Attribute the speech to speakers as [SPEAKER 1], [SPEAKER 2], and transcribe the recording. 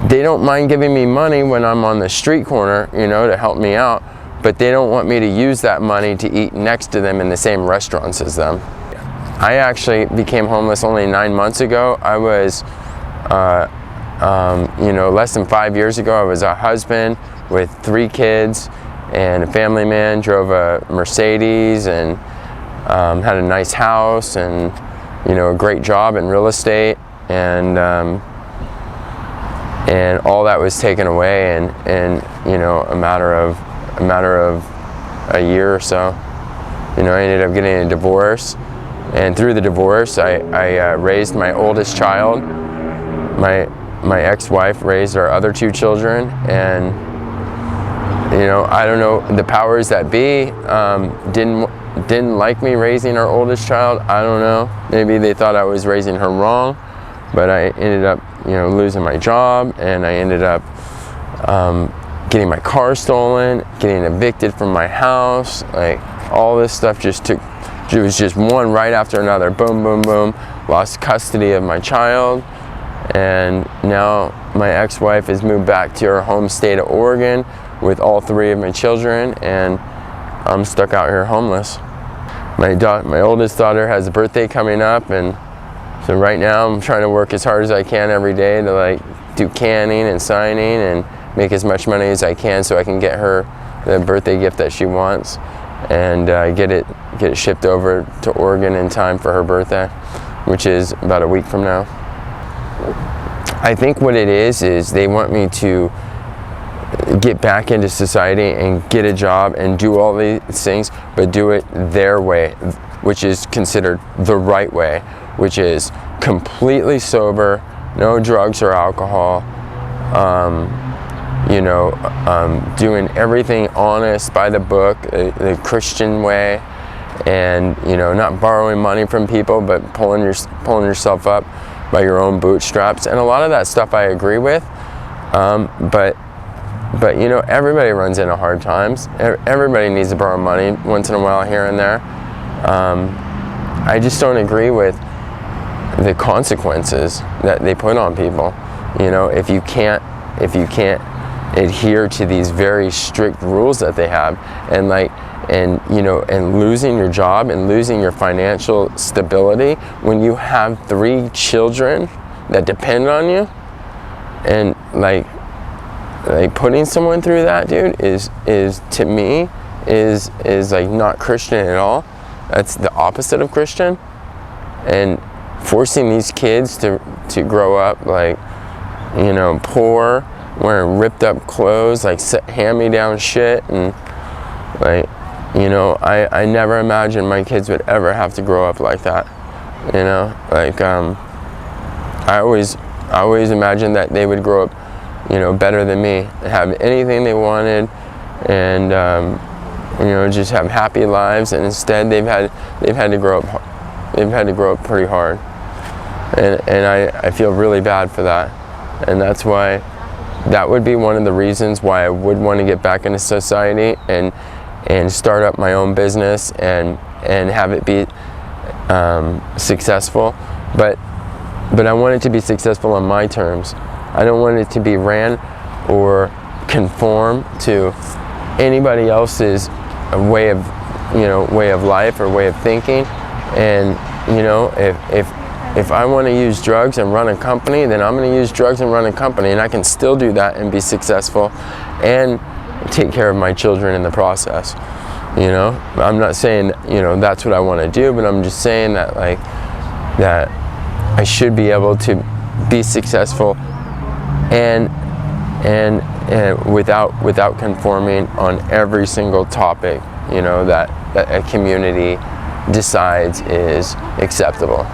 [SPEAKER 1] they don't mind giving me money when I'm on the street corner, you know, to help me out, but they don't want me to use that money to eat next to them in the same restaurants as them. I actually became homeless only 9 months ago. I was, you know, less than 5 years ago, I was a husband with 3 kids and a family man, drove a Mercedes and had a nice house and, you know, a great job in real estate, and all that was taken away in you know, a matter of a year or so. You know, I ended up getting a divorce, and through the divorce, I raised my oldest child. My ex-wife raised our other 2 children, and you know, I don't know, the powers that be didn't like me raising our oldest child. I don't know. Maybe they thought I was raising her wrong, but I ended up, you know, losing my job, and I ended up getting my car stolen, getting evicted from my house. Like, all this stuff just took, it was just one right after another. Boom, boom, boom. Lost custody of my child, and now my ex-wife has moved back to her home state of Oregon with all 3 of my children, and I'm stuck out here homeless. My oldest daughter has a birthday coming up, and so right now I'm trying to work as hard as I can every day to like do canning and signing and make as much money as I can so I can get her the birthday gift that she wants, and get it shipped over to Oregon in time for her birthday, which is about a week from now. I think what it is they want me to get back into society and get a job and do all these things, but do it their way, which is considered the right way, which is completely sober, no drugs or alcohol, you know, doing everything honest by the book, the Christian way, and, you know, not borrowing money from people, but pulling yourself up by your own bootstraps. And a lot of that stuff I agree with, but you know, everybody runs into hard times. Everybody needs to borrow money once in a while here and there. I just don't agree with the consequences that they put on people. You know, if you can't adhere to these very strict rules that they have, and you know, and losing your job and losing your financial stability when you have 3 children that depend on you, and like putting someone through that, dude, is to me is like not Christian at all. That's the opposite of Christian. And forcing these kids to grow up like, you know, poor, wearing ripped up clothes, like hand-me-down shit, and like, you know, I never imagined my kids would ever have to grow up like that. You know, like I always imagined that they would grow up, you know, better than me, have anything they wanted, and you know, just have happy lives. And instead, they've had to grow up pretty hard, and I feel really bad for that. And that's why, that would be one of the reasons why I would want to get back into society and start up my own business and have it be successful. But I want it to be successful on my terms. I don't want it to be ran or conform to anybody else's way of life or way of thinking. And you know, if I want to use drugs and run a company, then I'm going to use drugs and run a company, and I can still do that and be successful and take care of my children in the process. You know, I'm not saying, you know, that's what I want to do, but I'm just saying that, like, that I should be able to be successful and without conforming on every single topic, you know, that a community decides is acceptable.